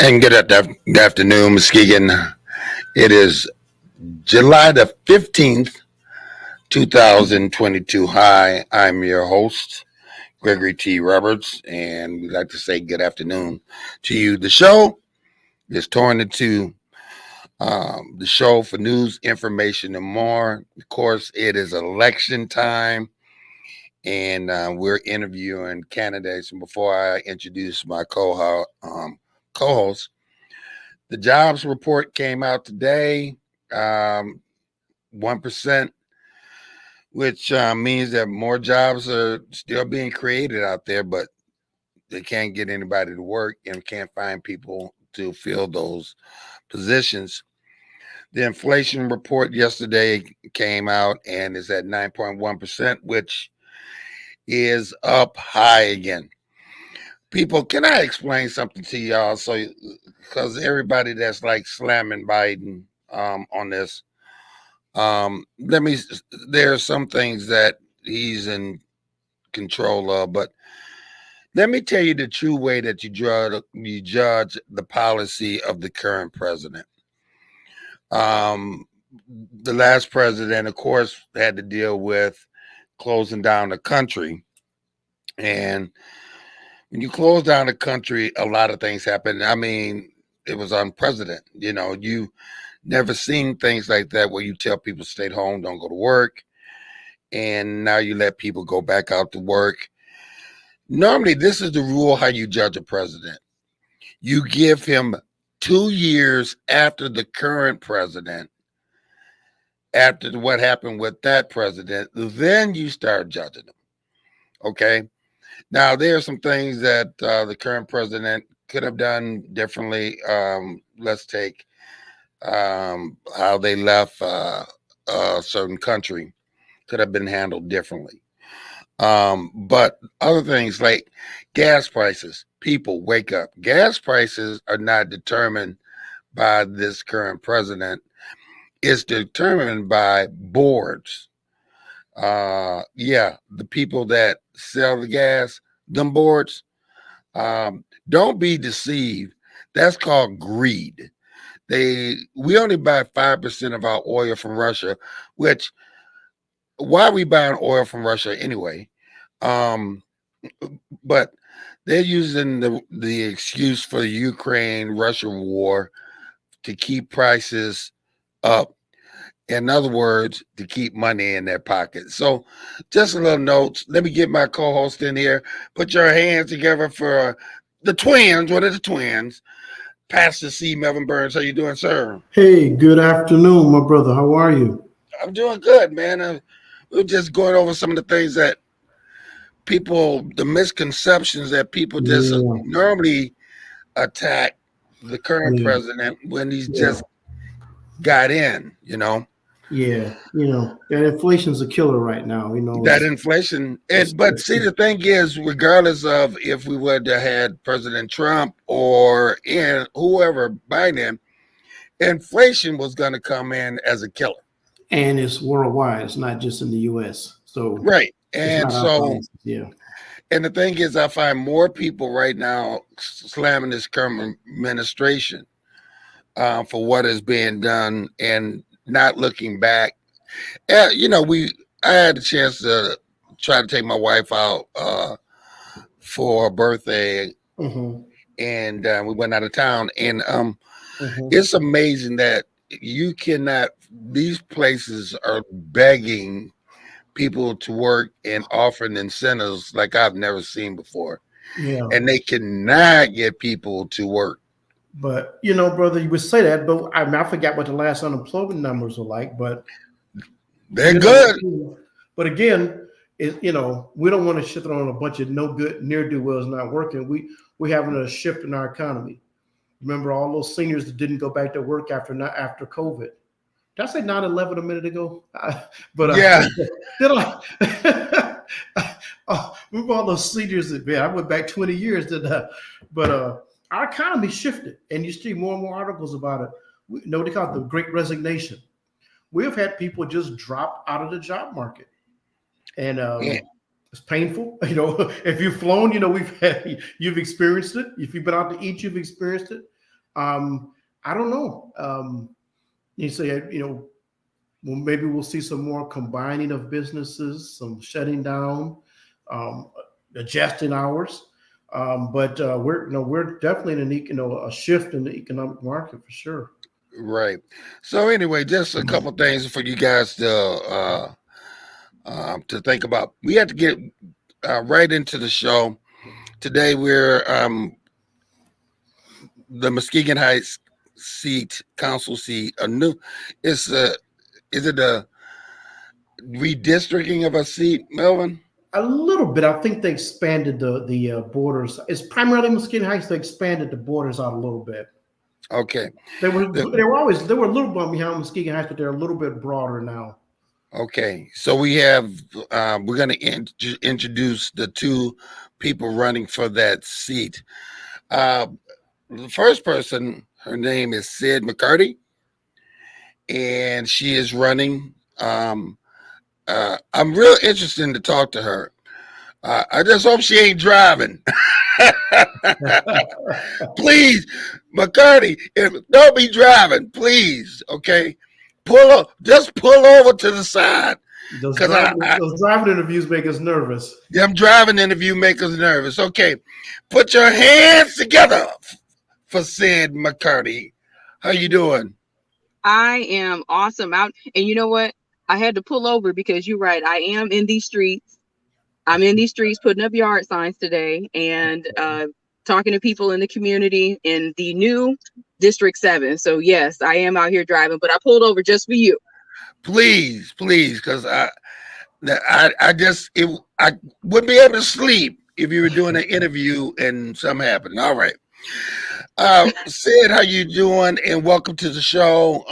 And good afternoon, Muskegon. It is July the 15th, 2022. Hi, I'm your host, Gregory T. Roberts, and we'd like to say good afternoon to you. The show is torn into the show for news, information, and more. Of course, it is election time, and we're interviewing candidates. And before I introduce my co-host, the jobs report came out today, 1%, which means that more jobs are still being created out there, but they can't get anybody to work and can't find people to fill those positions. The inflation report yesterday came out and is at 9.1%, which is up high again. People, can I explain something to y'all? So, because everybody that's like slamming Biden on this, let me. There are some things that he's in control of, but let me tell you the true way that you judge the policy of the current president. Um, the last president, of course, had to deal with closing down the country, and when you close down the country, a lot of things happen. I mean, it was unprecedented. You never seen things like that where you tell people stay home, don't go to work, and now you let people go back out to work. Normally, this is the rule how you judge a president. You give him 2 years after the current president, after what happened with that president, then you start judging them. Okay. Now, there are some things that the current president could have done differently. Let's take how they left a certain country could have been handled differently. But other things like gas prices, people wake up. Gas prices are not determined by this current president. It's determined by boards. The people that sell the gas, them boards, don't be deceived. That's called greed. We only buy 5% of our oil from Russia, which why are we buying oil from Russia anyway? Um, but they're using the excuse for the Ukraine-Russia war to keep prices up. In other words, to keep money in their pocket. So just a little notes. Let me get my co-host in here. Put your hands together for the twins, one of the twins. Pastor C. Melvin Burns. How you doing, sir? Hey, good afternoon, my brother. How are you? I'm doing good, man. We're just going over some of the things that the misconceptions that people just Yeah, normally attack the current yeah, president when he's yeah, just got in. yeah. That inflation's a killer right now. That inflation. But see, the thing is, regardless of if we would have had President Trump or whoever Biden, inflation was going to come in as a killer. and it's worldwide. It's not just in the U.S. So Right. it's And not our so, policies. Yeah, and the thing is, I find more people right now slamming this current administration for what is being done and not looking back. I had a chance to try to take my wife out for her birthday, hmm and we went out of town. And hmm it's amazing that you cannot. These places are begging people to work and offering incentives like I've never seen before, yeah. and they cannot get people to work. But brother, you would say that, but I forgot what the last unemployment numbers were like. But They're you good. know, but again, we don't want to shift on a bunch of no good near do wells not working. We're having a shift in our economy. Remember all those seniors that didn't go back to work after COVID. Did I say 9/11 a minute ago? Yeah, Did I? Remember all those seniors that, man, I went back 20 years, didn't I? But our economy shifted, and you see more and more articles about it. They call it the Great Resignation. We've had people just drop out of the job market, and yeah, it's painful. If you've flown, you've experienced it. If you've been out to eat, you've experienced it. I don't know. You say, well, maybe we'll see some more combining of businesses, some shutting down, um, adjusting hours. But we're definitely in a shift in the economic market for sure. Right. So anyway, just a couple things for you guys to think about. We have to get right into the show today. We're the Muskegon Heights seat, council seat. A new, it's is it a redistricting of a seat, Melvin? A little bit. I think they expanded the borders. It's primarily Muskegon Heights. They expanded the borders out a little bit. Okay. They were The- they were a little bit behind Muskegon Heights, but they're a little bit broader now. Okay, so we have we're going to introduce the two people running for that seat. Uh, the first person, her name is Sid McCarty, and she is running. I'm real interested to talk to her. I just hope she ain't driving. Please, McCarty, don't be driving, please. Okay, just pull over to the side. Because Those driving interviews make us nervous. them driving interview make us nervous. Okay, put your hands together for Sid McCarty. How you doing? I am awesome out. And you know what? I had to pull over because you're right. I am in these streets. I'm in these streets putting up yard signs today and talking to people in the community in the new District 7. So yes, I am out here driving, but I pulled over just for you. Please, because I wouldn't be able to sleep if you were doing an interview and something happened. All right. Sid, how you doing? And welcome to the show.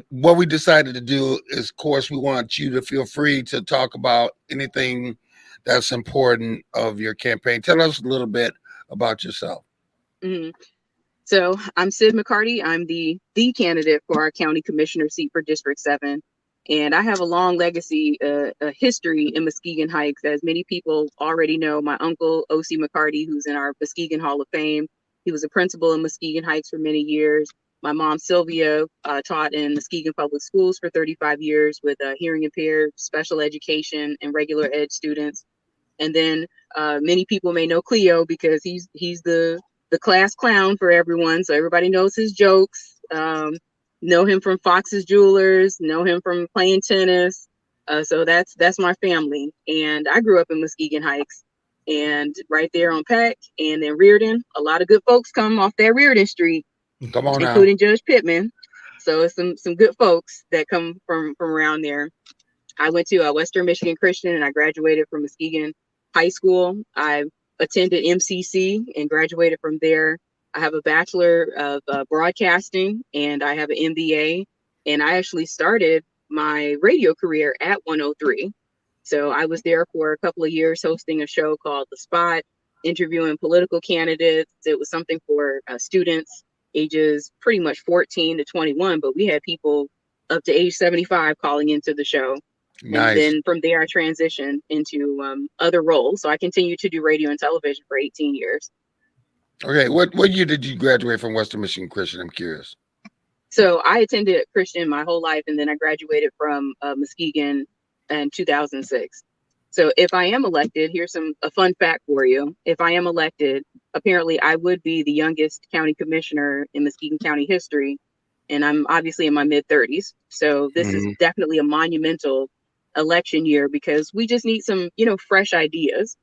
What we decided to do is, of course, we want you to feel free to talk about anything that's important of your campaign. Tell us a little bit about yourself. Mm-hmm. So I'm Sid McCarty. I'm the candidate for our county commissioner seat for District 7. And I have a long legacy, a history in Muskegon Heights. As many people already know, my uncle, O.C. McCarty, who's in our Muskegon Hall of Fame, he was a principal in Muskegon Heights for many years. My mom, Sylvia, taught in Muskegon Public Schools for 35 years with hearing impaired, special education, and regular ed students. And then many people may know Cleo because he's the class clown for everyone. So everybody knows his jokes. Know him from Fox's Jewelers, know him from playing tennis. So that's my family. And I grew up in Muskegon Heights and right there on Peck and then Reardon. A lot of good folks come off that Reardon Street, Come on including now. Judge Pittman. So it's some good folks that come from around there. I went to Western Michigan Christian and I graduated from Muskegon High School. I attended MCC and graduated from there. I have a bachelor of broadcasting and I have an MBA. And I actually started my radio career at 103. So I was there for a couple of years hosting a show called The Spot, interviewing political candidates. It was something for students ages pretty much 14 to 21, but we had people up to age 75 calling into the show. Nice. And then from there, I transitioned into other roles. So I continued to do radio and television for 18 years. Okay, what year did you graduate from Western Michigan Christian? I'm curious. So I attended Christian my whole life, and then I graduated from Muskegon in 2006. So if I am elected, here's a fun fact for you. If I am elected, apparently I would be the youngest county commissioner in Muskegon County history, and I'm obviously in my mid-30s. So this is definitely a monumental election year because we just need some, fresh ideas.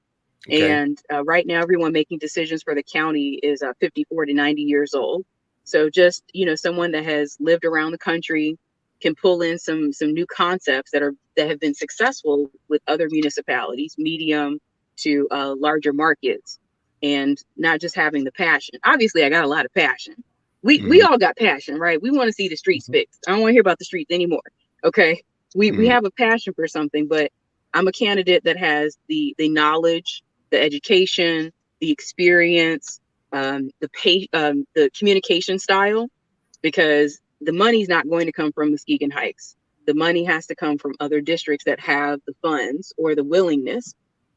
Okay. And right now, everyone making decisions for the county is 54 to 90 years old. So just, someone that has lived around the country can pull in some new concepts that have been successful with other municipalities, medium to larger markets, and not just having the passion. Obviously, I got a lot of passion. We all got passion, right? We want to see the streets fixed. I don't want to hear about the streets anymore. Okay. We have a passion for something, but I'm a candidate that has the knowledge, the education, the experience, the communication style, because the money's not going to come from Muskegon Heights. The money has to come from other districts that have the funds or the willingness.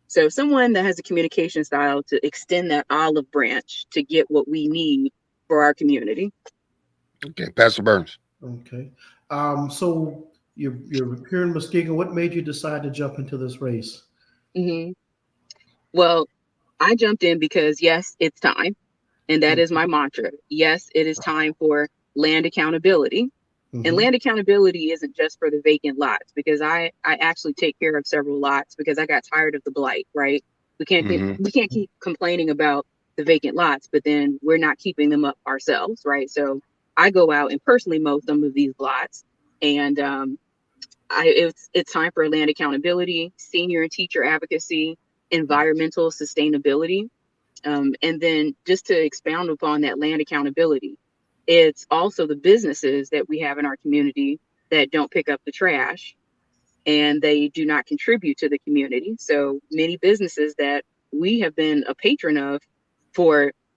So someone that has a communication style to extend that olive branch to get what we need for our community. Okay, Pastor Burns. Okay. So you're here in Muskegon. What made you decide to jump into this race? Hmm. Well, I jumped in because yes, it's time. And that is my mantra. Yes, it is time for land accountability. And Mm-hmm. land accountability isn't just for the vacant lots, because I actually take care of several lots because I got tired of the blight, right? Mm-hmm. We can't keep complaining about the vacant lots, but then we're not keeping them up ourselves, right? So I go out and personally mow some of these lots, and it's time for land accountability, senior and teacher advocacy, environmental sustainability. And then just to expound upon that land accountability, it's also the businesses that we have in our community that don't pick up the trash and they do not contribute to the community. So many businesses that we have been a patron of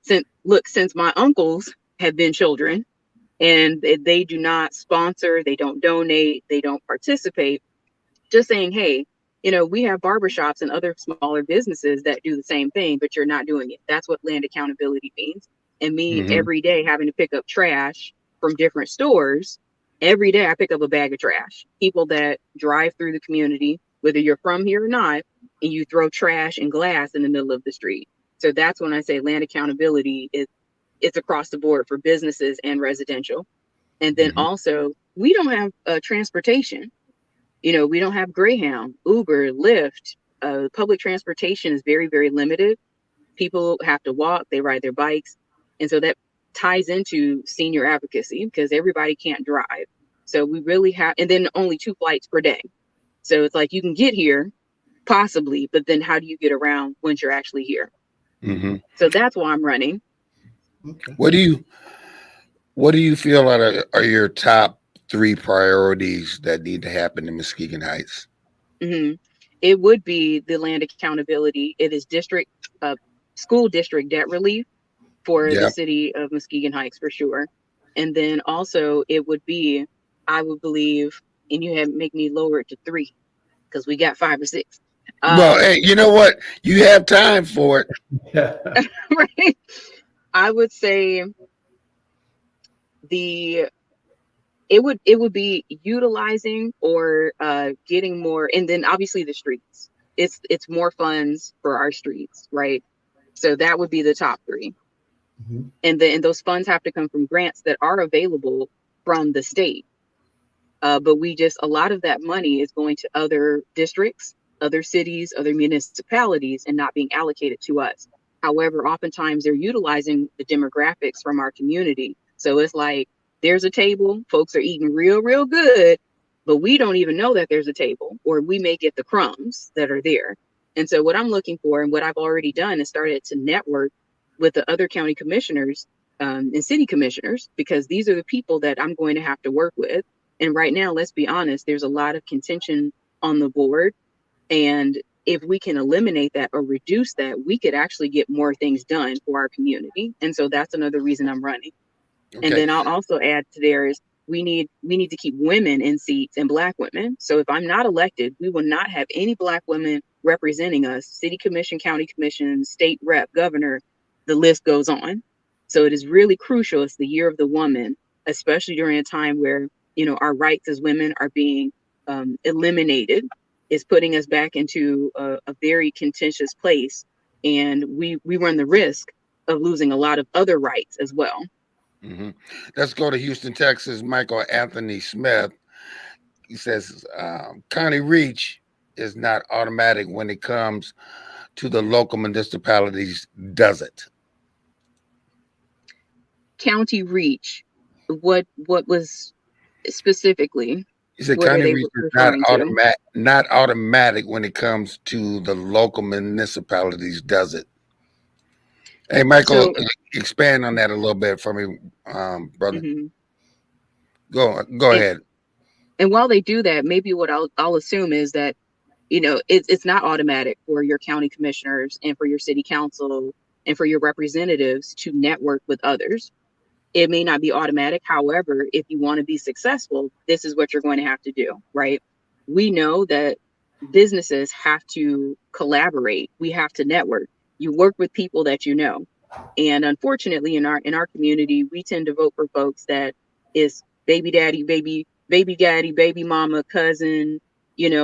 since my uncles have been children, and they do not sponsor, they don't donate, they don't participate, just saying, hey, we have barbershops and other smaller businesses that do the same thing, but you're not doing it. That's what land accountability means. And me Mm-hmm. every day having to pick up trash from different stores, every day I pick up a bag of trash. People that drive through the community, whether you're from here or not, and you throw trash and glass in the middle of the street. So that's when I say land accountability it's across the board for businesses and residential. And then Mm-hmm. also, we don't have transportation. We don't have Greyhound, Uber, Lyft. Public transportation is very, very limited. People have to walk, they ride their bikes. And so that ties into senior advocacy because everybody can't drive. So we really have, and then only 2 flights per day. So it's like you can get here possibly, but then how do you get around once you're actually here? Mm-hmm. So that's why I'm running. Okay. What do you feel are your top 3 priorities that need to happen in Muskegon Heights? Hmm. It would be the land accountability. It is school district debt relief for the Yeah. city of Muskegon Heights for sure. And then also it would be, I would believe, and you have make me lower it to 3 because we got 5 or 6. Well, hey, you know what? You have time for it. Yeah. Right. I would say the it would be utilizing or getting more, and then obviously the streets. It's more funds for our streets, right? So that would be the top 3. Mhm. And those funds have to come from grants that are available from the state. But a lot of that money is going to other districts, other cities, other municipalities, and not being allocated to us. However, oftentimes they're utilizing the demographics from our community. So it's like there's a table, folks are eating real, real good, but we don't even know that there's a table, or we may get the crumbs that are there. And so what I'm looking for, and what I've already done, is started to network with the other county commissioners and city commissioners, because these are the people that I'm going to have to work with. And right now, let's be honest, there's a lot of contention on the board. And if we can eliminate that or reduce that, we could actually get more things done for our community. And so that's another reason I'm running. And Okay. then I'll also add to there is we need to keep women in seats, and Black women. So if I'm not elected, we will not have any Black women representing us. City commission, county commission, state rep, governor, the list goes on. So it is really crucial. It's the year of the woman, especially during a time where our rights as women are being eliminated. Is putting us back into a very contentious place, and we run the risk of losing a lot of other rights as well. Mm-hmm. Let's go to Houston, Texas. Michael Anthony Smith. He says county reach is not automatic when it comes to the local municipalities, does it? County reach, what was specifically, He said what are county they reach is referring to? not automatic when it comes to the local municipalities, does it? Hey, Michael, So expand on that a little bit for me, brother. mhm. Go and, ahead. and while they do that, maybe what I'll assume is that it's not automatic for your county commissioners and for your city council and for your representatives to network with others. It may not be automatic. However, if you want to be successful, this is what you're going to have to do, right? We know that businesses have to collaborate. We have to network. You work with people that you know. And unfortunately, in our community, we tend to vote for folks that is baby daddy, baby daddy, baby mama, cousin,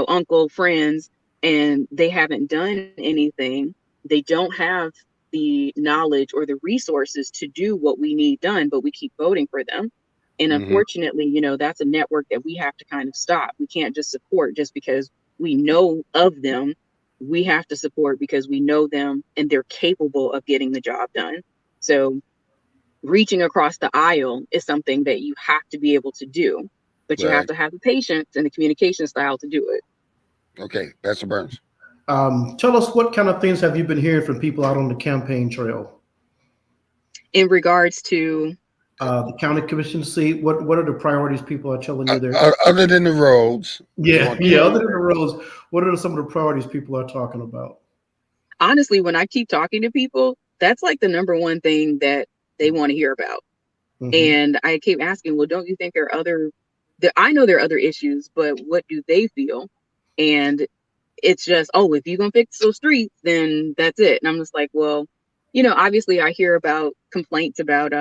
uncle, friends, and they haven't done anything. They don't have the knowledge or the resources to do what we need done, but we keep voting for them. And Hmm. unfortunately, that's a network that we have to kind of stop. We can't just support just because we know of them. We have to support because we know them and they're capable of getting the job done. So reaching across the aisle is something that you have to be able to do, but you have Right. to have the patience and the communication style to do it. Okay, Pastor Burns. Tell us, what kind of things have you been hearing from people out on the campaign trail? In regards to, The county commission seat. What are the priorities people are telling you there? Other than the roads, we Yeah, want yeah. to. Other than the roads, what are some of the priorities people are talking about? honestly, when I keep talking to people, that's like the number one thing that they want to hear about. Hmm. And I keep asking, well, don't you think there are I know there are other issues, but what do they feel? And it's just, oh, if you're going to fix those streets, then that's it. And I'm just like, well, obviously I hear about complaints about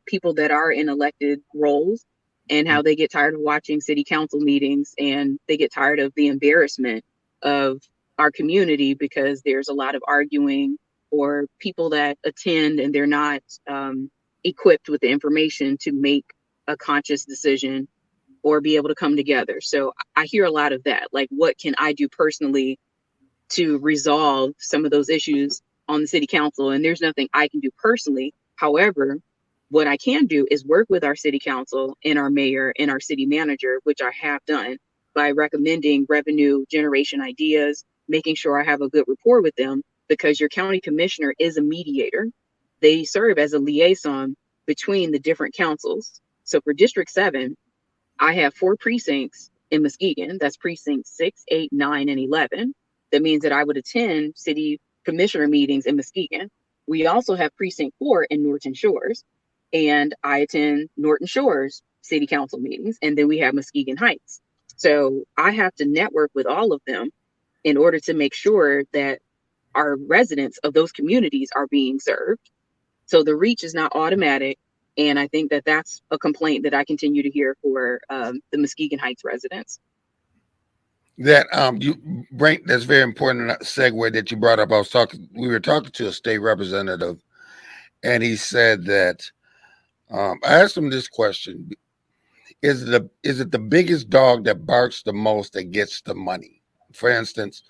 people that are in elected roles and how they get tired of watching city council meetings and they get tired of the embarrassment of our community because there's a lot of arguing or people that attend and they're not equipped with the information to make a conscious decision or be able to come together. So I hear a lot of that. Like, what can I do personally to resolve some of those issues on the city council? And there's nothing I can do personally. However, what I can do is work with our city council and our mayor and our city manager, which I have done by recommending revenue generation ideas, making sure I have a good rapport with them, because your county commissioner is a mediator. They serve as a liaison between the different councils. So for District 7, I have 4 precincts in Muskegon. That's precinct 6, 8, 9, and 11. That means that I would attend city commissioner meetings in Muskegon. We also have precinct 4 in Norton Shores, and I attend Norton Shores city council meetings. And then we have Muskegon Heights. So I have to network with all of them in order to make sure that our residents of those communities are being served. So the reach is not automatic. And I think that that's a complaint that I continue to hear for the Muskegon Heights residents. That you bring, that's very important segue that you brought up. We were talking to a state representative, and he said that I asked him this question: is it the biggest dog that barks the most that gets the money? For instance,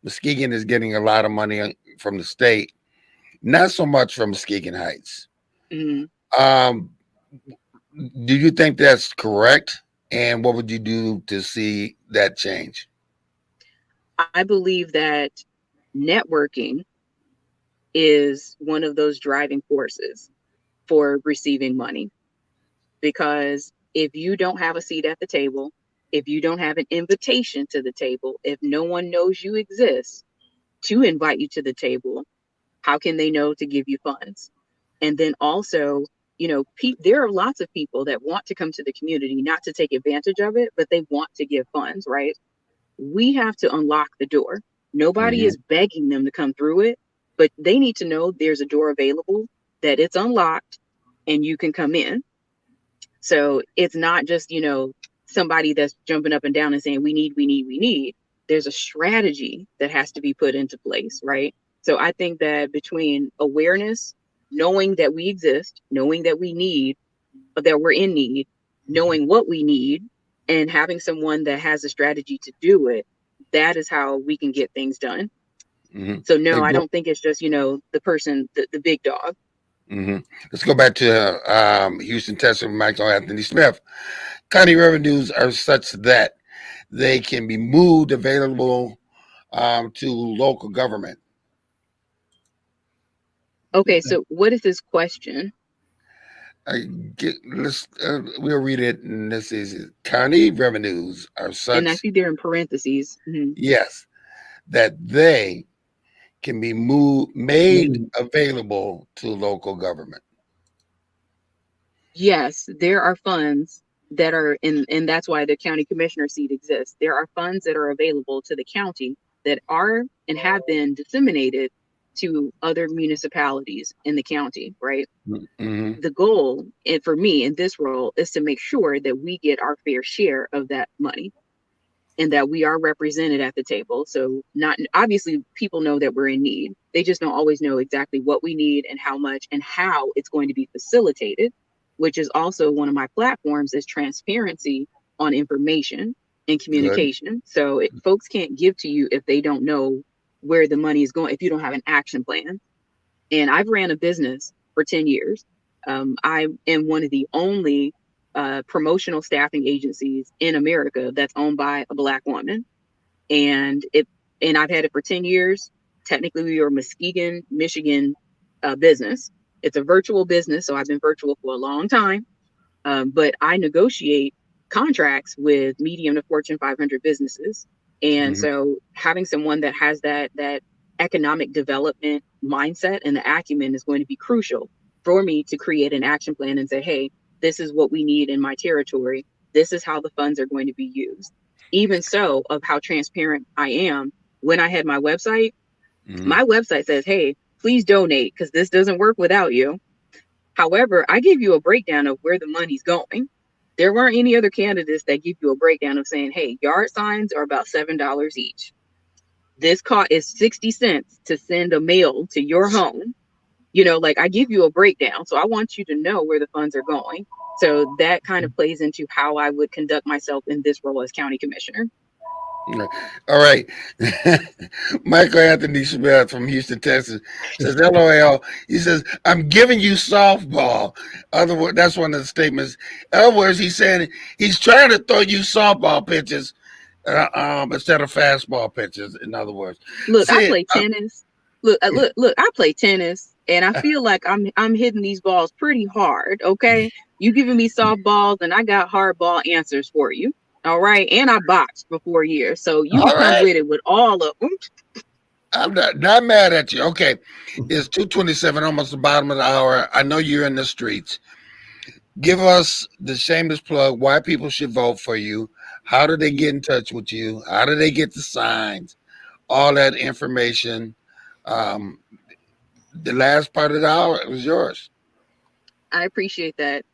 Muskegon is getting a lot of money from the state, not so much from Muskegon Heights. Mhm. Um, do you think that's correct? And what would you do to see that change? I believe that networking is one of those driving forces for receiving money, because if you don't have a seat at the table, if you don't have an invitation to the table, if no one knows you exist to invite you to the table, how can they know to give you funds? And then also, there are lots of people that want to come to the community, not to take advantage of it, but they want to give funds, right? We have to unlock the door. Nobody Hmm. is begging them to come through it, but they need to know there's a door available, that it's unlocked, and you can come in. So it's not just, somebody that's jumping up and down and saying, we need. There's a strategy that has to be put into place, right? So I think that between awareness, knowing that we exist, knowing that we need, that we're in need, knowing what we need, and having someone that has a strategy to do it, that is how we can get things done. Hmm. So no, Let's I go. don't think it's just, the person, the big dog. Hmm. Let's go back to Houston, Texas, Michael Anthony Smith. County revenues are such that they can be moved available to local government. Okay, so what is this question? We'll read it. And this is county revenues are And I such, see there in parentheses. yes, that they can be made available to local government. Yes, there are funds that are in, and that's why the county commissioner seat exists. There are funds that are available to the county that are and have been disseminated to other municipalities in the county, right? Mm-hmm. The goal, and for me in this role, is to make sure that we get our fair share of that money and that we are represented at the table. So not obviously people know that we're in need. They just don't always know exactly what we need and how much and how it's going to be facilitated, which is also one of my platforms is transparency on information and Good. communication. So folks can't give to you if they don't know where the money is going, if you don't have an action plan. And I've ran a business for 10 years. I am one of the only promotional staffing agencies in America that's owned by a Black woman. And I've had it for 10 years. Technically, we are a Muskegon, Michigan business. It's a virtual business, so I've been virtual for a long time. But I negotiate contracts with medium to Fortune 500 businesses. And Mm-hmm. so having someone that has that economic development mindset and the acumen is going to be crucial for me to create an action plan and say, hey, this is what we need in my territory. This is how the funds are going to be used. Even so, of how transparent I am, when I had Mm-hmm. my website says, hey, please donate because this doesn't work without you. However, I give you a breakdown of where the money's going. There weren't any other candidates that give you a breakdown of saying, hey, yard signs are about $7 each. This cost is 60 cents to send a mail to your home. Like I give you a breakdown. So I want you to know where the funds are going. So that kind of plays into how I would conduct myself in this role as county commissioner. All right. Michael Anthony Smith from Houston, Texas says, LOL. He says, I'm giving you softball. Other word, that's one of the statements. In other words, he's saying he's trying to throw you softball pitches instead of fastball pitches, in other words. Look, I See, play tennis. Look, I play tennis and I feel like I'm hitting these balls pretty hard, okay? You giving me softballs and I got hardball answers for you. All right. And I boxed for 4 years. So you can all come right. with it with all of them. I'm not mad at you. Okay. It's 2:27, almost the bottom of the hour. I know you're in the streets. Give us the shameless plug why people should vote for you. How do they get in touch with you? How do they get the signs? All that information. Um, the last part of the hour was yours. I appreciate that.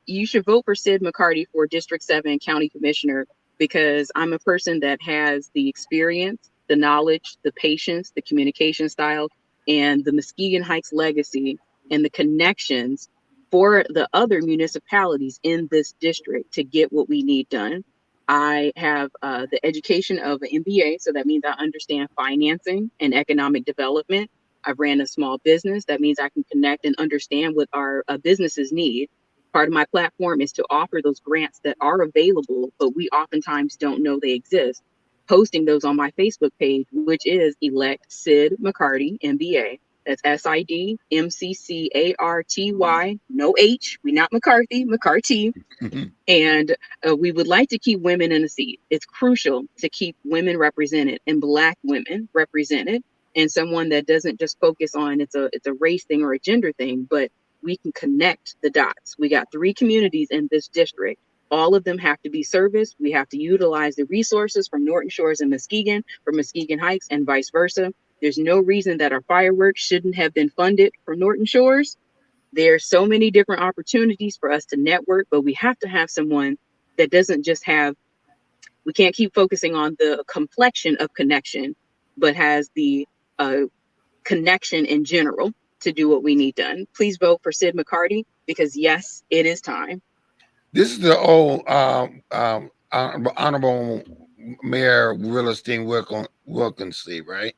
You should vote for Sid McCarty for District 7 County Commissioner because I'm a person that has the experience, the knowledge, the patience, the communication style, and the Muskegon Heights legacy and the connections for the other municipalities in this district to get what we need done. I have the education of an MBA, so that means I understand financing and economic development. I've ran a small business. That means I can connect and understand what our businesses need. Part of my platform is to offer those grants that are available, but we oftentimes don't know they exist. Posting those on my Facebook page, which is Elect Sid McCarty, MBA. That's SIDMCCARTY, no H. We not McCarthy, McCarty. And we would like to keep women in the seat. It's crucial to keep women represented and Black women represented, and someone that doesn't just focus on it's a race thing or a gender thing, but we can connect the dots. We got 3 communities in this district. All of them have to be serviced. We have to utilize the resources from Norton Shores and Muskegon, from Muskegon Heights, and vice versa. There's no reason that our fireworks shouldn't have been funded from Norton Shores. There's so many different opportunities for us to network, but we have to have someone that doesn't just have, we can't keep focusing on the complexion of connection, but has the uh, connection in general to do what we need done. Please vote for Sid McCarty because yes, it is time. This is the old Honorable Mayor Williston Wilkinson, right?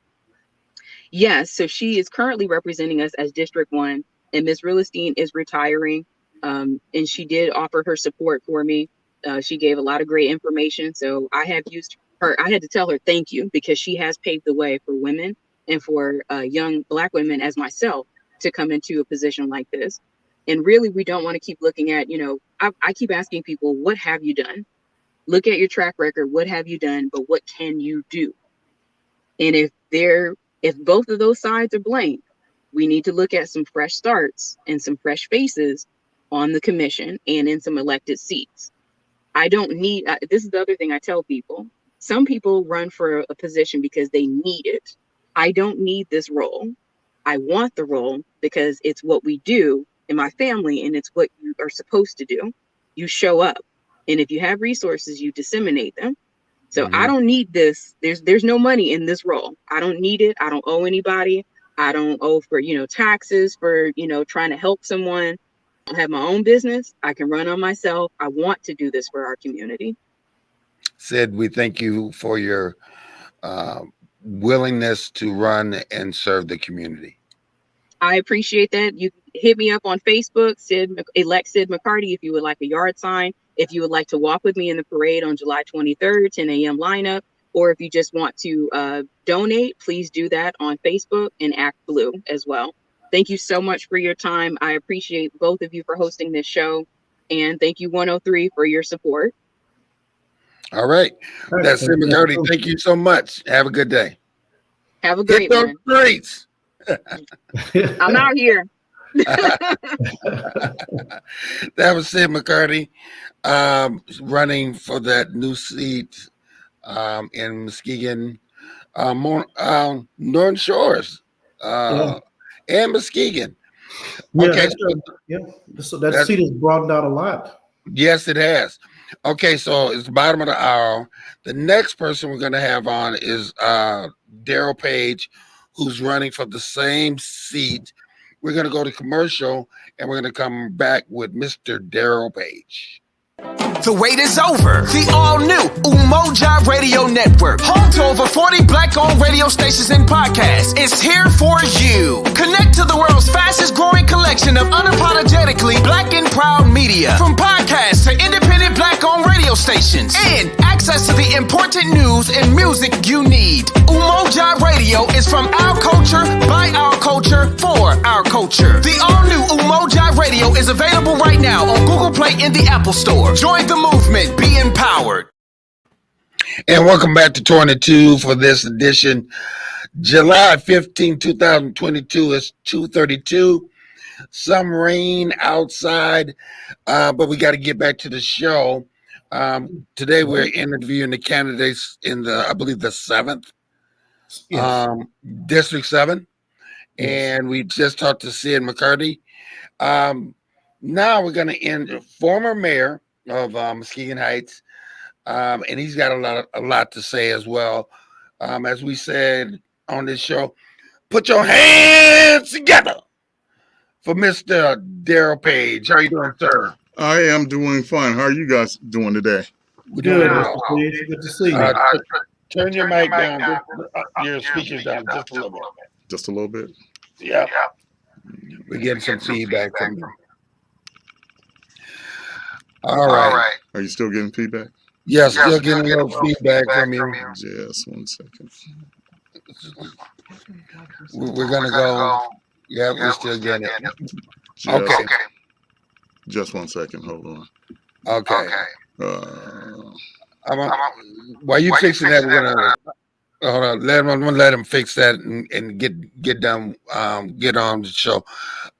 Yes, so she is currently representing us as District 1, and Ms. Realestein is retiring, and she did offer her support for me. She gave a lot of great information, so I have used her. I had to tell her thank you because she has paved the way for women and for young Black women as myself to come into a position like this. And really, we don't want to keep looking at, I keep asking people, what have you done? Look at your track record. What have you done? But what can you do? And if both of those sides are blank, we need to look at some fresh starts and some fresh faces on the commission and in some elected seats. I don't need, this is the other thing I tell people. Some people run for a position because they need it. I don't need this role. I want the role because it's what we do in my family and it's what you are supposed to do. You show up. And if you have resources, you disseminate them. So I don't need this. There's no money in this role. I don't need it. I don't owe anybody. I don't owe for, taxes for, trying to help someone. I have my own business. I can run on myself. I want to do this for our community. Sid, we thank you for your uh, willingness to run and serve the community. I appreciate that. You hit me up on Facebook, elect Sid McCarty, if you would like a yard sign, if you would like to walk with me in the parade on July 23rd, 10 a.m. lineup, or if you just want to donate, please do that on Facebook and Act Blue as well. Thank you so much for your time. I appreciate both of you for hosting this show. And thank you, 103, for your support. All right. That's Sid McCarty. Thank you so much. Have a good day. Have a great one. Hit those streets. I'm out here. That was Sid McCarty running for that new seat in Muskegon, Northern Shores, and Muskegon. Okay, so that seat has broadened out a lot. Yes, it has. Okay, so it's the bottom of the hour. The next person we're going to have on is Darrell Paige, who's running for the same seat. We're going to go to commercial, and we're going to come back with Mr. Darrell Paige. The wait is over. The all-new Umoja Radio Network, home to over 40 Black-owned radio stations and podcasts, is here for you. Connect to the world's fastest-growing collection of unapologetically Black and proud media, from podcasts to independent Black-owned radio stations, and access to the important news and music you need. Umoja Radio is from our culture, by our culture, for our culture. The all-new Umoja Radio is available right now on Google Play and the Apple Store. Join the movement. Be empowered. And welcome back to 22 for this edition. July 15, 2022 is 2:32. Some rain outside, but we got to get back to the show. Today we're interviewing the candidates in I believe the 7th, District 7. And we just talked to Sid McCarty. Now we're going to end former mayor of Muskegon Heights, and he's got a lot to say as well. As we said on this show, put your hands together for Mr. Darrell Paige. How are you doing, sir? I am doing fine. How are you guys doing today? We're doing Good to see you. Turn your mic down, your speakers down just a little bit. Just a little bit? Yeah. We're getting some feedback from you. All right. Are you still getting feedback? Yes, still getting a little feedback from you. Just 1 second. We're going to go. Yeah, we're still getting it. Okay. Just 1 second. Hold on. Okay. While you fixing that, we're going to hold on. I'm going to let him fix that and get done, get on the show.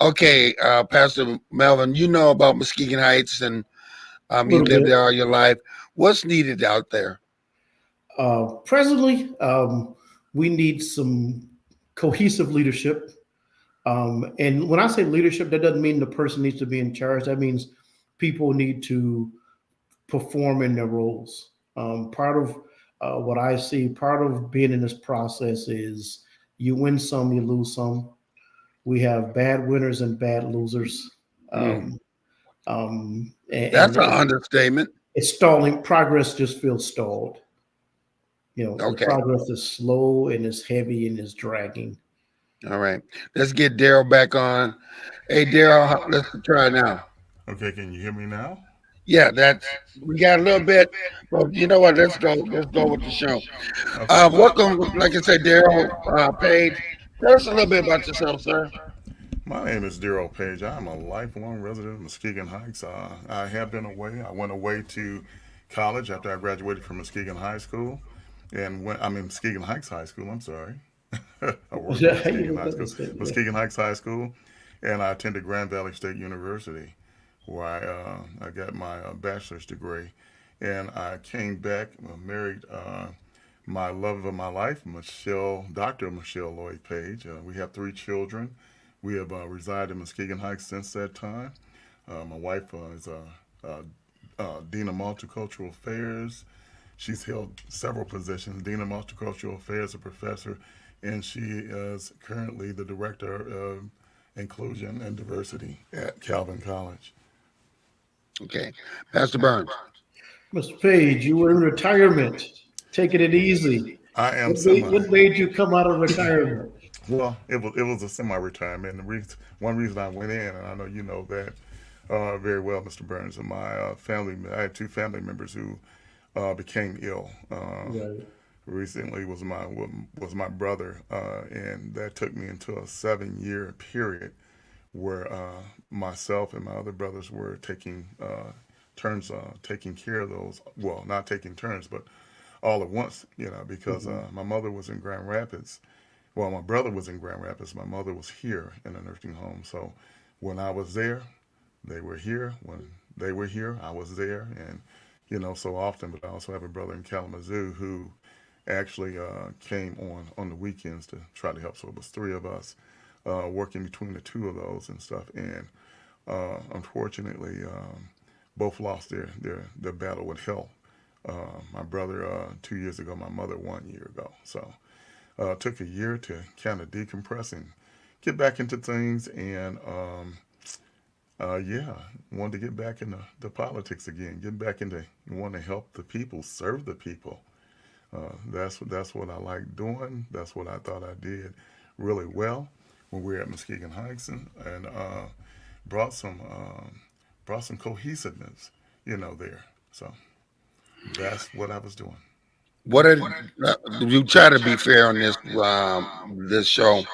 Okay, Pastor Melvin, you know about Muskegon Heights and you lived there all your life. What's needed out there? Presently, we need some cohesive leadership. And when I say leadership, that doesn't mean the person needs to be in charge. That means people need to perform in their roles. Part of what I see, part of being in this process is you win some, you lose some. We have bad winners and bad losers. That's an understatement. It's stalling. Progress just feels stalled. The progress is slow and it's heavy and it's dragging. All right. Let's get Darrell back on. Hey, Darrell, let's try now. Okay, can you hear me now? Yeah, we got a little bit, but you know what? Let's go with the show. Welcome, like I said, Darrell Paige. Tell us a little bit about yourself, sir. My name is Darrell Paige. I'm a lifelong resident of Muskegon Heights. I have been away. I went away to college after I graduated from Muskegon High School, and Muskegon Heights High School. I'm sorry. I worked at Muskegon Heights High School, and I attended Grand Valley State University, where I got my bachelor's degree. And I came back, married my love of my life, Dr. Michelle Lloyd Paige. We have 3 children. We have resided in Muskegon Heights since that time. My wife is Dean of Multicultural Affairs. She's held several positions, Dean of Multicultural Affairs, a professor, and she is currently the Director of Inclusion and Diversity at Calvin College. Okay. Pastor Burns. Mr. Page, you were in retirement, taking it easy. I am What made you come out of retirement? Well, it was a semi-retirement. One reason I went in, and I know you know that very well, Mr. Burns, and my family. I had 2 family members who became ill. Right. Recently was my brother, and that took me into a 7-year period where myself and my other brothers were taking turns taking care of those. Well, not taking turns, but all at once, because my mother was in Grand Rapids. Well, my brother was in Grand Rapids. My mother was here in a nursing home. So when I was there, they were here. When they were here, I was there. And, so often, but I also have a brother in Kalamazoo who actually came on the weekends to try to help. So it was 3 of us working between the 2 of those and stuff. And unfortunately, both lost their battle with health. My brother 2 years ago, my mother 1 year ago. So took a year to kind of decompress and get back into things, and wanted to get back into the politics again, get back into wanting to help the people, serve the people. That's what I like doing. That's what I thought I did really well when we were at Muskegon Heights, and brought some cohesiveness, there. So that's what I was doing. What are you try to be fair on this show?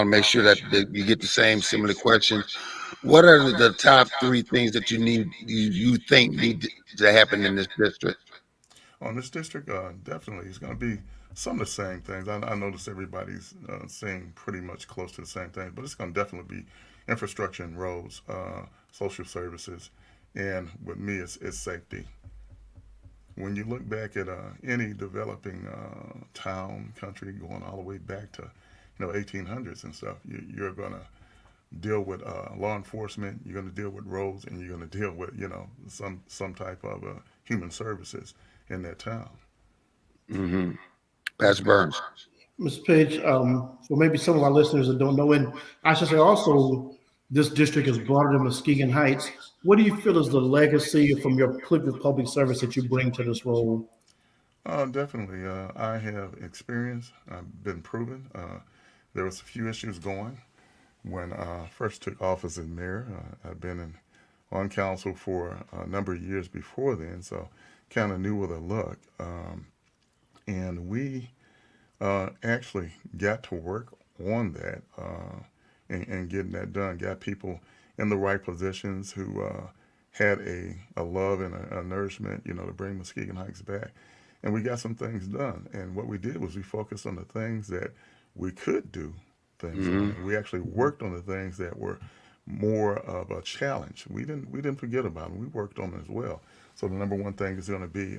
Make sure that you get the same similar questions. What are the top 3 things that you think need to happen in this district? On this district, definitely, it's going to be some of the same things. I notice everybody's saying pretty much close to the same thing, but it's going to definitely be infrastructure and roads, social services, and with me, it's safety. When you look back at any developing town, country, going all the way back to 1800s and stuff, you're going to deal with law enforcement, you're going to deal with roads, and you're going to deal with some type of human services in that town. Mm-hmm. Pastor Burns. Mr. Page, for maybe some of our listeners that don't know, and I should say also, this district is broader than Muskegon Heights. What do you feel is the legacy from your public service that you bring to this role? Definitely. I have experience. I've been proven. There was a few issues going when I first took office as mayor. I've been on council for a number of years before then, so kind of knew where to look. And we actually got to work on that and getting that done. Got people in the right positions who had a love and a nourishment, to bring Muskegon Heights back. And we got some things done. And what we did was we focused on the things that we could do things on. We actually worked on the things that were more of a challenge. We didn't forget about them. We worked on them as well. So the number one thing is going to be,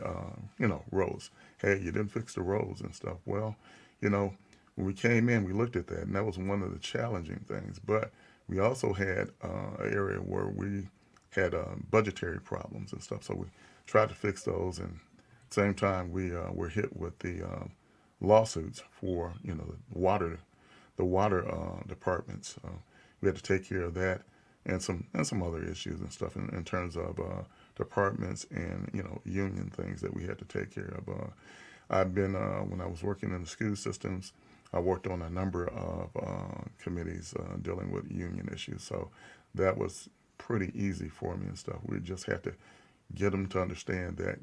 roads. Hey, you didn't fix the roads and stuff. Well, when we came in, we looked at that, and that was one of the challenging things. But we also had an area where we had budgetary problems and stuff. So we tried to fix those, and at the same time, we were hit with the lawsuits for, the water departments. We had to take care of that, and some other issues and stuff in terms of departments and union things that we had to take care of. I've been when I was working in the school systems, I worked on a number of committees dealing with union issues, so that was pretty easy for me and stuff. We just had to get them to understand that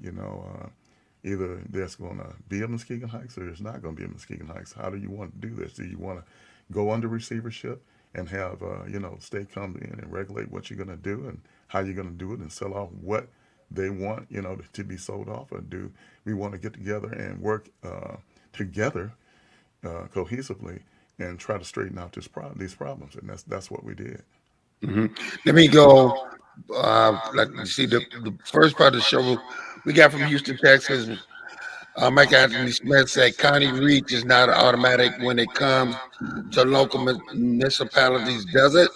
either there's going to be a Muskegon Heights or there's not going to be a Muskegon Heights. How do you want to do this? Do you want to go under receivership and have state come in and regulate what you're going to do and how you're going to do it and sell off what they want to be sold off? Or do we want to get together and work together cohesively and try to straighten out these problems? And that's what we did. Mm-hmm. Let me go. Like you see, the first part of the show we got from Houston, Texas. Mike Anthony Smith said county reach is not automatic when it comes to local municipalities, does it?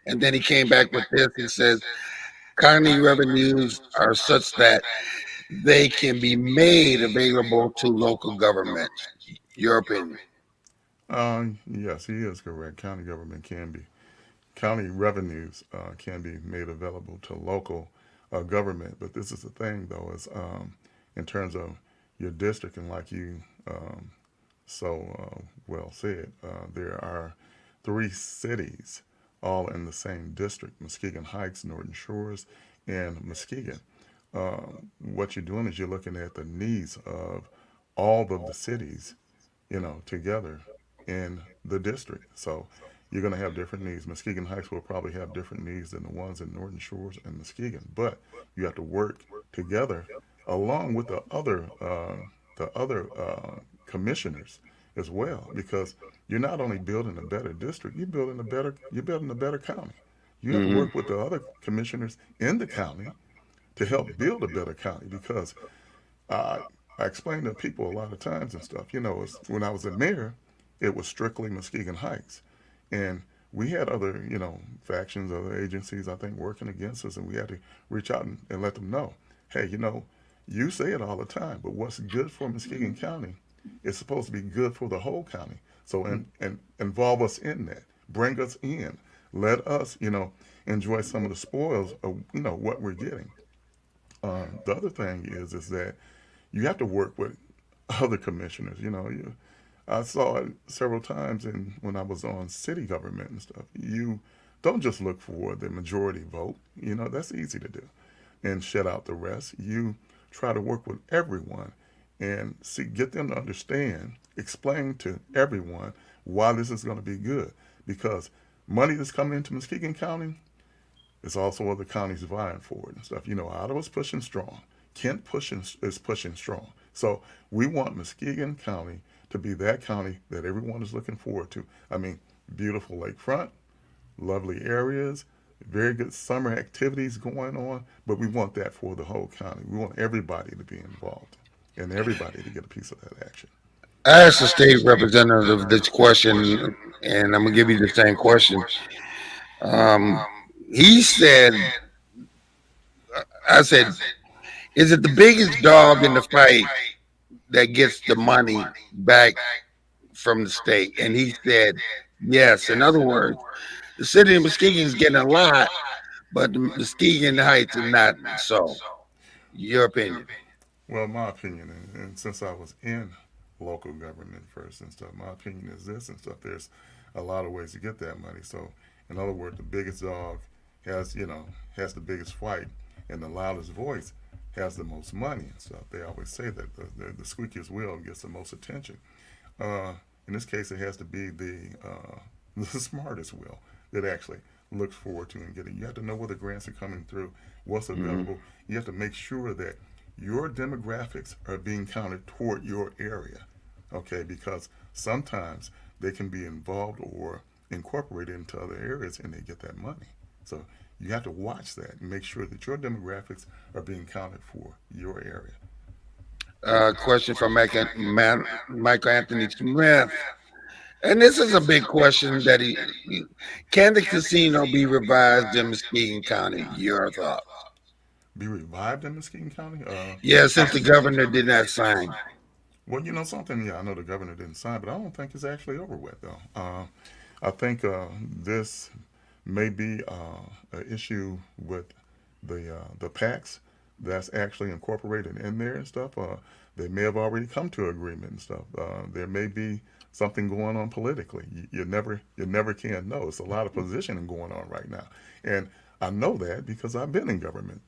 And then he came back with this. He says county revenues are such that they can be made available to local governments. Your opinion? Yes, he is correct. County revenues can be made available to local government. But this is the thing, though, is in terms of your district, and like you well said, there are 3 cities all in the same district: Muskegon Heights, Norton Shores, and Muskegon. What you're doing is you're looking at the needs of all of the cities, together in the district. So you're going to have different needs. Muskegon Heights will probably have different needs than the ones in Norton Shores and Muskegon, but you have to work together along with the other commissioners as well, because you're not only building a better district, you're building a better county. You have to work with the other commissioners in the county to help build a better county, because I explain to people a lot of times and stuff. When I was a mayor, it was strictly Muskegon Heights, and we had other, factions, other agencies, I think, working against us, and we had to reach out and let them know, hey, you say it all the time, but what's good for Muskegon County is supposed to be good for the whole county. So and involve us in that, bring us in, let us, enjoy some of the spoils of, what we're getting. The other thing is that you have to work with other commissioners. I saw it several times when I was on city government and stuff. You don't just look for the majority vote. That's easy to do, and shut out the rest. You try to work with everyone and get them to understand, explain to everyone why this is going to be good, because money that's coming into Muskegon County, there's also other counties vying for it and stuff. Ottawa's pushing strong. Kent is pushing strong. So we want Muskegon County to be that county that everyone is looking forward to. I mean, beautiful lakefront, lovely areas, very good summer activities going on, but we want that for the whole county. We want everybody to be involved and everybody to get a piece of that action. I asked the state representative this question, and I'm gonna give you the same question. Um, he said, I said, is it the biggest dog in the fight that gets the money back from the state? And he said, yes. In other words, the city of Muskegon is getting a lot, but the Muskegon Heights is not so. Your opinion? Well, my opinion, and since I was in local government first and stuff, my opinion is this and stuff. There's a lot of ways to get that money. So, in other words, the biggest dog has the biggest fight, and the loudest voice has the most money and stuff. They always say that the squeakiest wheel gets the most attention. In this case, it has to be the smartest wheel that actually looks forward to and getting. You have to know where the grants are coming through, what's available. You have to make sure that your demographics are being counted toward your area, okay? Because sometimes they can be involved or incorporated into other areas and they get that money. So you have to watch that and make sure that your demographics are being counted for your area. Question from Michael Anthony Smith. And this is a big question that can the casino be revised in Muskegon County? Your thoughts? Be revived in Muskegon County? Yeah, since the governor did not sign. Well, something, yeah, I know the governor didn't sign, but I don't think it's actually over with, though. I think this may be an issue with the PACs that's actually incorporated in there and stuff. They may have already come to agreement and stuff. There may be something going on politically. You never can know. It's a lot of positioning going on right now, and I know that because I've been in government,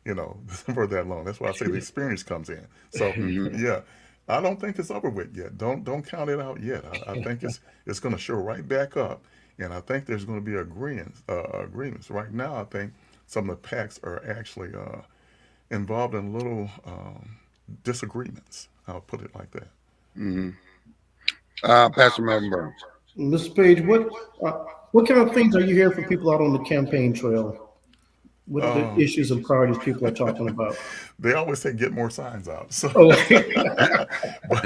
for that long. That's why I say the experience comes in. So yeah, I don't think it's over with yet. Don't count it out yet. I think it's going to show right back up, and I think there's going to be agreements. Right now, I think some of the PACs are actually involved in little disagreements. I'll put it like that. Pastor Melvin Burns. Ms. Paige, what kind of things are you hearing from people out on the campaign trail? What are the issues and priorities people are talking about? They always say get more signs out. So, Oh, but,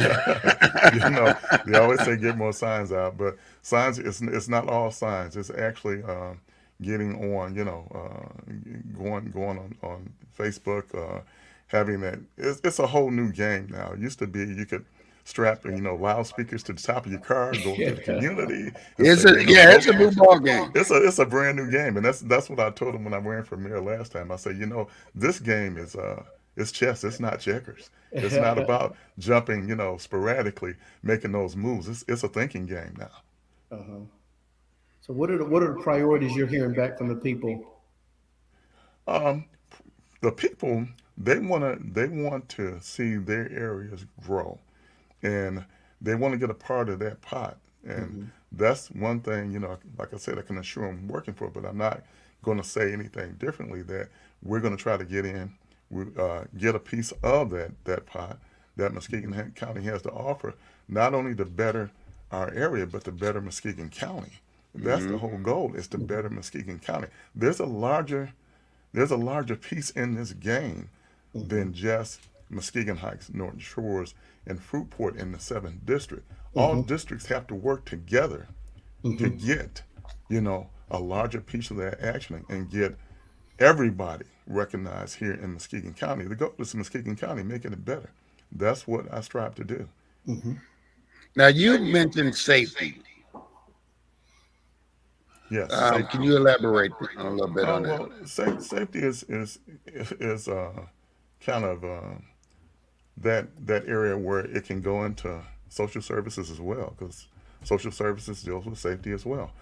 they always say get more signs out. But signs, it's not all signs. It's actually getting on, going on Facebook, having that. It's a whole new game now. It used to be you could strap, loudspeakers to the top of your car, go to the community. It's say, it's a new ball game. It's a brand new game, and that's what I told him when I ran for mayor last time. I said, this game is it's chess. It's not checkers. It's not about jumping, sporadically, making those moves. It's a thinking game now. uh-huh. So what are the priorities you're hearing back from the people? The people they want to see their areas grow, and they want to get a part of that pot. And that's one thing, like I said, I can assure I'm working for, but I'm not going to say anything differently. That we're going to try to get in. Get a piece of that pot that Muskegon County has to offer, not only to better our area, but to better Muskegon County. That's the whole goal, is to better Muskegon County. There's a larger piece in this game than just Muskegon Heights, Norton Shores, and Fruitport in the 7th District. All districts have to work together to get, a larger piece of that action and get everybody recognized here in Muskegon County. The goal is Muskegon County, making it better. That's what I strive to do. Now, you mentioned safety. Yes. Can you elaborate a little bit on that? Well, safety is kind of that area where it can go into social services as well, because social services deals with safety as well.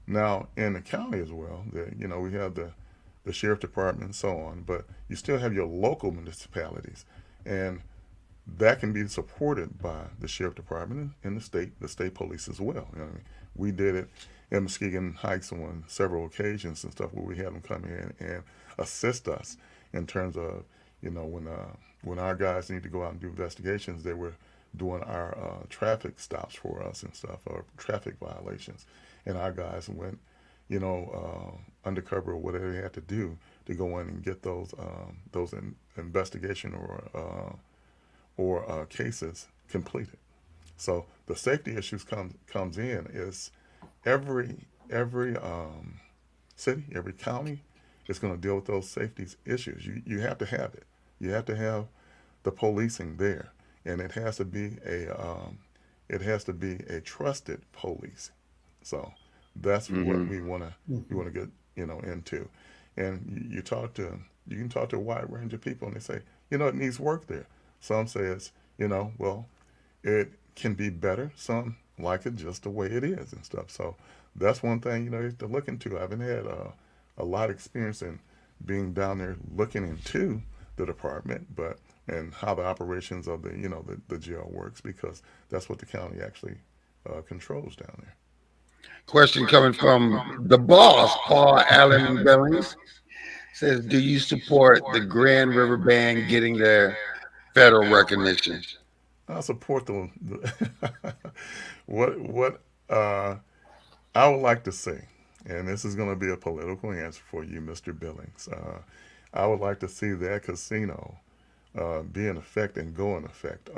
Now, in the county as well, we have the sheriff department and so on, but you still have your local municipalities, and that can be supported by the sheriff department and the state police as well. We did it in Muskegon Heights on several occasions and stuff, where we had them come in and assist us in terms of, when our guys need to go out and do investigations, they were doing our traffic stops for us and stuff, or traffic violations, and our guys went, undercover or whatever they had to do to go in and get those investigation or cases completed. So the safety issues comes in is every city, every county is going to deal with those safety issues. You have to have it. You have to have the policing there, and it has to be a trusted police. So that's what we want to get into. And you can talk to a wide range of people, and they say, it needs work there. Some say well, it can be better. Some like it just the way it is and stuff. So that's one thing, to look into. I haven't had a lot of experience in being down there looking into the department, and how the operations of the jail works, because that's what the county actually controls down there. Question coming from the boss, Paul Allen Billings, says, do you support the Grand River Band getting their federal recognition? I support the what I would like to see, and this is going to be a political answer for you, Mr. Billings. I would like to see that casino be in effect and go in effect.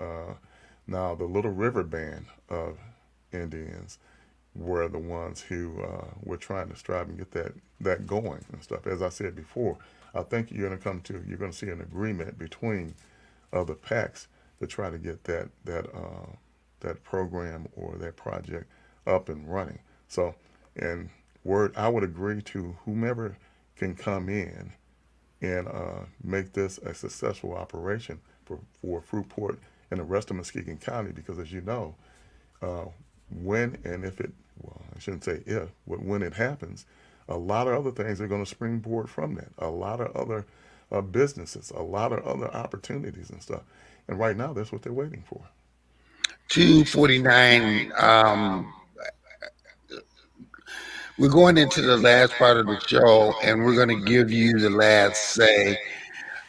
Now, the Little River Band of Indians were the ones who were trying to strive and get that going and stuff. As I said before, I think you're going to see an agreement between the PACs to try to get that program or that project up and running. So, and I would agree to whomever can come in and make this a successful operation for Fruitport and the rest of Muskegon County, because as you know, when and if it, well, I shouldn't say if, but when it happens, a lot of other things are going to springboard from that. A lot of other businesses, a lot of other opportunities and stuff. And right now, that's what they're waiting for. 249. We're going into the last part of the show, and we're going to give you the last say.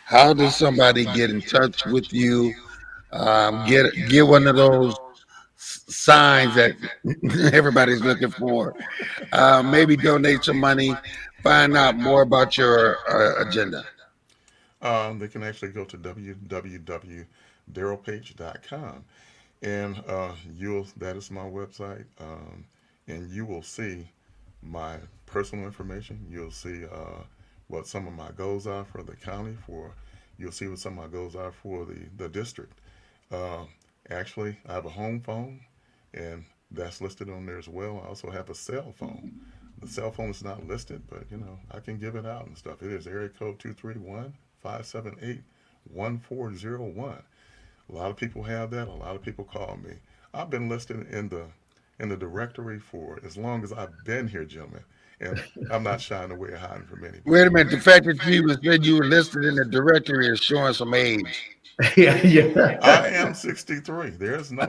How does somebody get in touch with you? Get one of those signs that everybody's looking for. Maybe donate some money find out more about your agenda? They can actually go to www.darrellpage.com, and that is my website, and you will see my personal information. You'll see what some of my goals are for the county. You'll see what some of my goals are for the district. Uh, Actually, I have a home phone, and that's listed on there as well. I also have a cell phone. The cell phone is not listed, but I can give it out and stuff. It is area code 231-578-1401. A lot of people have that. A lot of people call me. I've been listed in the directory for as long as I've been here, gentlemen, and I'm not shying away or hiding from anybody. Wait a minute. The fact that you were listed in the directory is showing some age. Yeah. I am 63. There's no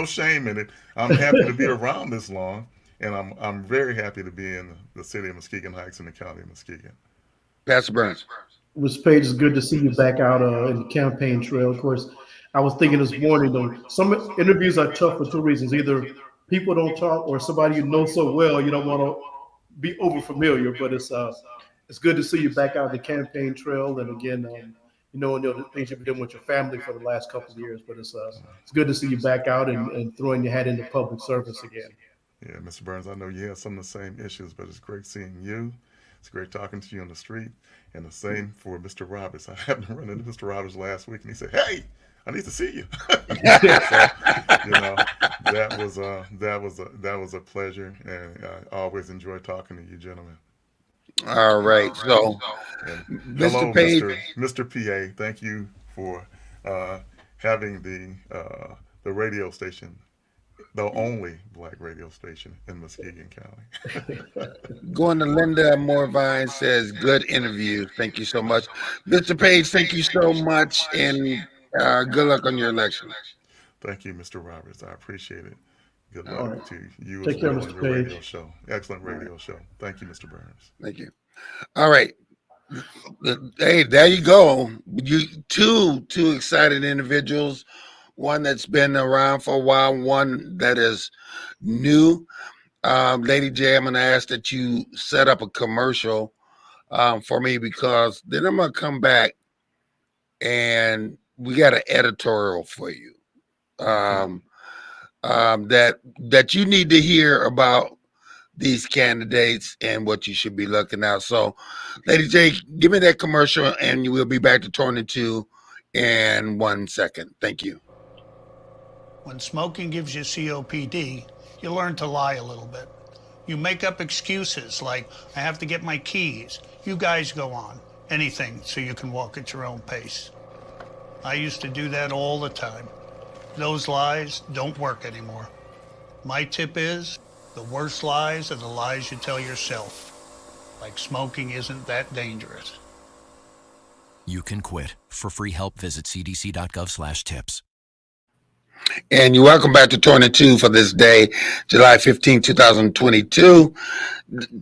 shame in it. I'm happy to be around this long, and I'm very happy to be in the city of Muskegon Heights in the county of Muskegon. Pastor Burns. Ms. Paige, it's good to see you back out in the campaign trail. Of course, I was thinking this morning, though, some interviews are tough for two reasons. Either people don't talk, or somebody you know so well you don't want to be over familiar. But it's good to see you back out in the campaign trail, and again, the things you've been doing with your family for the last couple of years. But it's good to see you back out and throwing your hat into public service again. Yeah, Mr. Burns, I know you have some of the same issues, but it's great seeing you. It's great talking to you on the street. And the same for Mr. Roberts. I happened to run into Mr. Roberts last week, and he said, "Hey, I need to see you." So, that was a pleasure, and I always enjoy talking to you, gentlemen. All right. So, And Mr. hello, Page. Mr. PA. Thank you for having the radio station, the only black radio station in Muskegon County. Going to Linda Morvine says, good interview. Thank you so much. Mr. Page, thank you so much. And good luck on your election. Thank you, Mr. Roberts. I appreciate it. Good All luck right. to you Take as care, well Mr. on your Page. radio show. Excellent radio show. Thank you, Mr. Burns. Thank you. All right. Hey, there you go. You two excited individuals. One that's been around for a while, one that is new. Lady J, I'm going to ask that you set up a commercial for me, because then I'm going to come back and we got an editorial for you that you need to hear about these candidates and what you should be looking out. So, Lady J, give me that commercial and we'll be back to Torn in Two in 1 second. Thank you. When smoking gives you COPD, you learn to lie a little bit. You make up excuses like, I have to get my keys. You guys go on. Anything so you can walk at your own pace. I used to do that all the time. Those lies don't work anymore. My tip is, the worst lies are the lies you tell yourself. Like smoking isn't that dangerous. You can quit. For free help, visit cdc.gov/tips. And you're welcome back to Torn in Two for this day, July 15, 2022.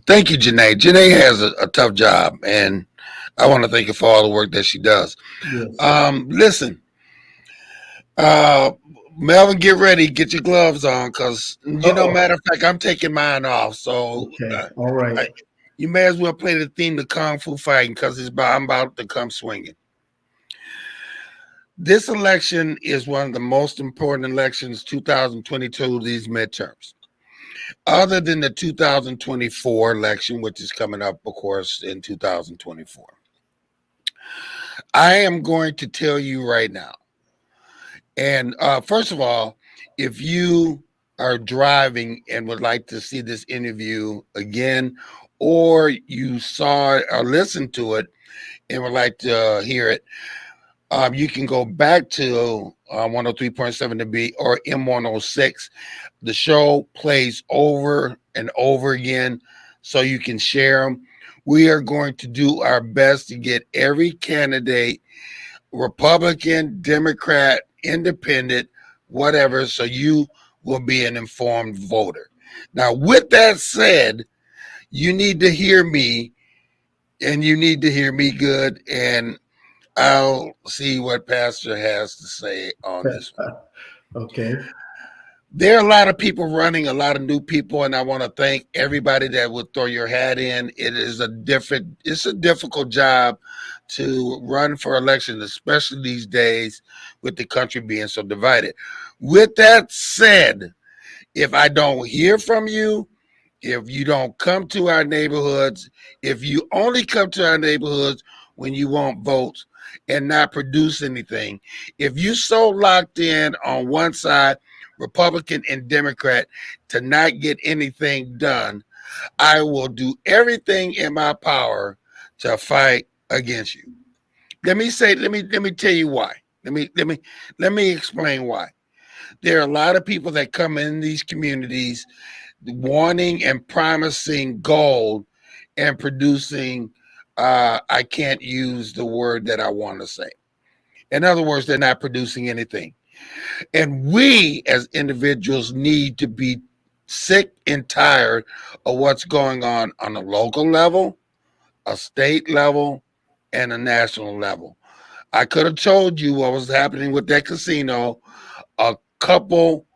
Thank you, Janae. Janae has a tough job, and I want to thank her for all the work that she does. Yes. Listen, Melvin, get ready, get your gloves on, because matter of fact, I'm taking mine off. So, Okay. All right. You may as well play the theme of Kung Fu Fighting, because I'm about to come swinging. This election is one of the most important elections, 2022, these midterms. Other than the 2024 election, which is coming up, of course, in 2024. I am going to tell you right now. And first of all, if you are driving and would like to see this interview again, or you saw or listened to it and would like to hear it, you can go back to 103.7 to be or M106. The show plays over and over again, so you can share them. We are going to do our best to get every candidate, Republican, Democrat, Independent, whatever, so you will be an informed voter. Now, with that said, you need to hear me, and you need to hear me good, and I'll see what Pastor has to say on this one. Okay. There are a lot of people running, a lot of new people, and I want to thank everybody that would throw your hat in. It's a difficult job to run for election, especially these days with the country being so divided. With that said, if I don't hear from you, if you don't come to our neighborhoods, if you only come to our neighborhoods when you want votes and not produce anything, if you so locked in on one side, Republican and Democrat, to not get anything done, I will do everything in my power to fight against you. Let me tell you why. Let me explain why. There are a lot of people that come in these communities wanting and promising gold and producing I can't use the word that I want to say. In other words, they're not producing anything. And we as individuals need to be sick and tired of what's going on a local level, a state level, and a national level. I could have told you what was happening with that casino a couple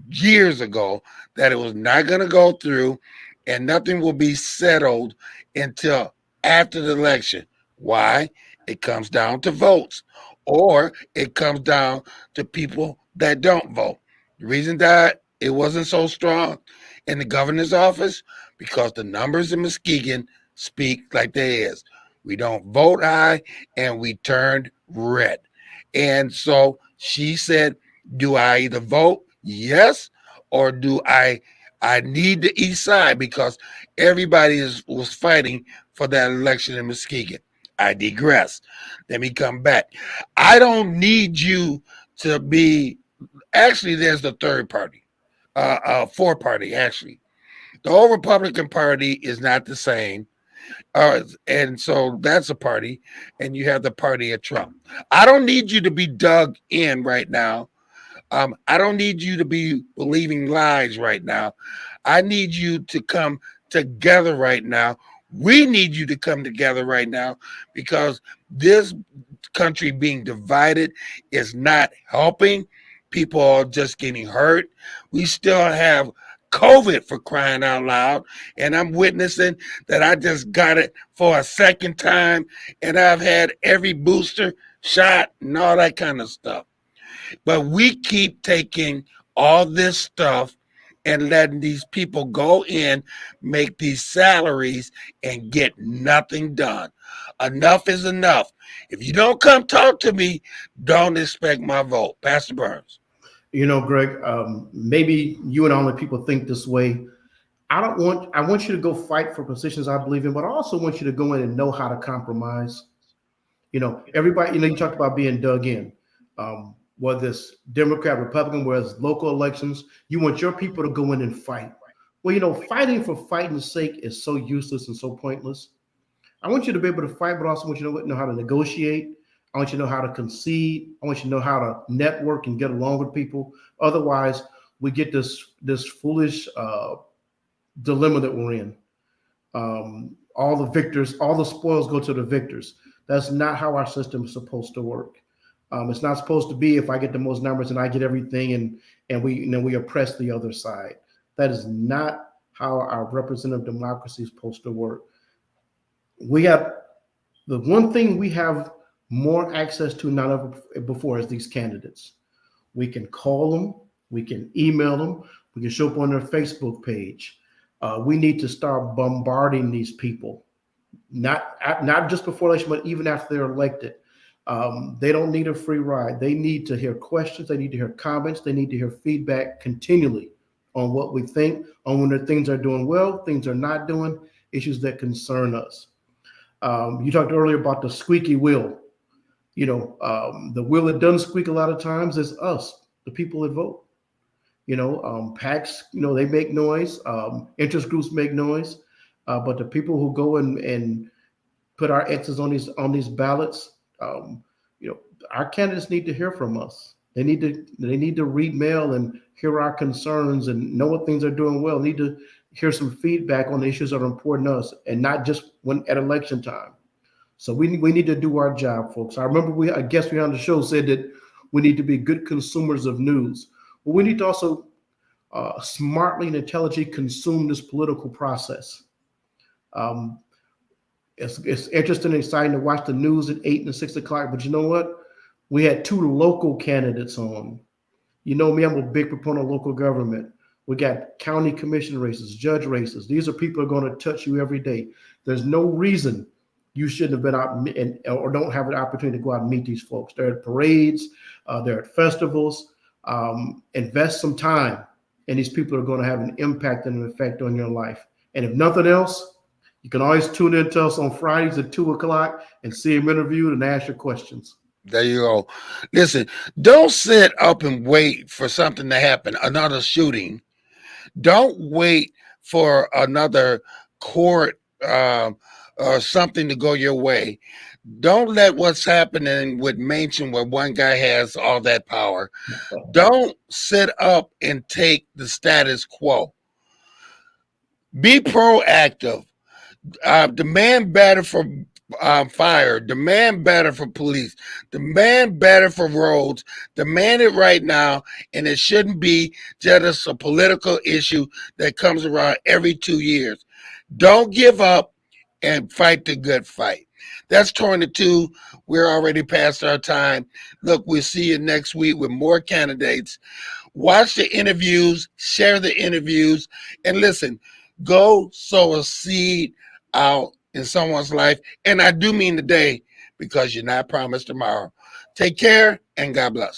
years ago, that it was not going to go through and nothing will be settled until after the election. Why? It comes down to votes, or it comes down to people that don't vote. The reason that it wasn't so strong in the governor's office, because the numbers in Muskegon speak like they is. We don't vote high and we turned red. And so she said, do I either vote yes, or do I need the east side, because everybody was fighting for that election in Muskegon. I digress. Let me come back. I don't need you to be, actually there's the third party, fourth party actually. The whole Republican Party is not the same. And so that's a party, and you have the party of Trump. I don't need you to be dug in right now. I don't need you to be believing lies right now. I need you to come together right now. We need you to come together right now, because this country being divided is not helping. People are just getting hurt. We still have COVID, for crying out loud, and I'm witnessing that I just got it for a second time, and I've had every booster shot and all that kind of stuff. But we keep taking all this stuff and letting these people go in, make these salaries, and get nothing done. Enough is enough. If you don't come talk to me, don't expect my vote. Pastor Burns. You know, Greg, maybe you and all the people think this way. I want you to go fight for positions I believe in, but I also want you to go in and know how to compromise. You know, everybody, you talked about being dug in. Whether it's Democrat, Republican, whether it's local elections, you want your people to go in and fight. Well, fighting for fighting's sake is so useless and so pointless. I want you to be able to fight, but also want you to know how to negotiate. I want you to know how to concede. I want you to know how to network and get along with people. Otherwise, we get this foolish dilemma that we're in. All the victors, all the spoils go to the victors. That's not how our system is supposed to work. It's not supposed to be if I get the most numbers and I get everything and we oppress the other side. That is not how our representative democracy is supposed to work. We have the one thing we have more access to than ever before is these candidates. We can call them, we can email them, we can show up on their Facebook page. We need to start bombarding these people, not just before election, but even after they're elected. They don't need a free ride. They need to hear questions. They need to hear comments. They need to hear feedback continually on what we think, on when the things are doing well, things are not doing, issues that concern us. You talked earlier about the squeaky wheel. The wheel that doesn't squeak a lot of times is us, the people that vote. PACs, they make noise. Interest groups make noise. But the people who go and put our X's on these ballots, our candidates need to hear from us. They need to read mail and hear our concerns and know what things are doing well. Need to hear some feedback on the issues that are important to us, and not just when at election time. So we need to do our job, folks. I remember a guest we on the show said that we need to be good consumers of news. But we need to also smartly and intelligently consume this political process. It's interesting and exciting to watch the news at 8 and 6 o'clock, but you know what? We had 2 local candidates on. You know me, I'm a big proponent of local government. We got county commission races, judge races. These are people who are going to touch you every day. There's no reason you shouldn't have been out or don't have an opportunity to go out and meet these folks. They're at parades, they're at festivals. Invest some time, and these people are going to have an impact and an effect on your life. And if nothing else, you can always tune in to us on Fridays at 2 o'clock and see them interviewed and ask your questions. There you go. Listen, don't sit up and wait for something to happen, another shooting. Don't wait for another court or something to go your way. Don't let what's happening with Manchin, where one guy has all that power. Don't sit up and take the status quo. Be proactive. Demand better for fire, demand better for police, demand better for roads, demand it right now, and it shouldn't be just a political issue that comes around every 2 years. Don't give up and fight the good fight. That's 22. We're already past our time. Look, we'll see you next week with more candidates. Watch the interviews, share the interviews, and listen, go sow a seed out in someone's life. And I do mean today, because you're not promised tomorrow. Take care and God bless.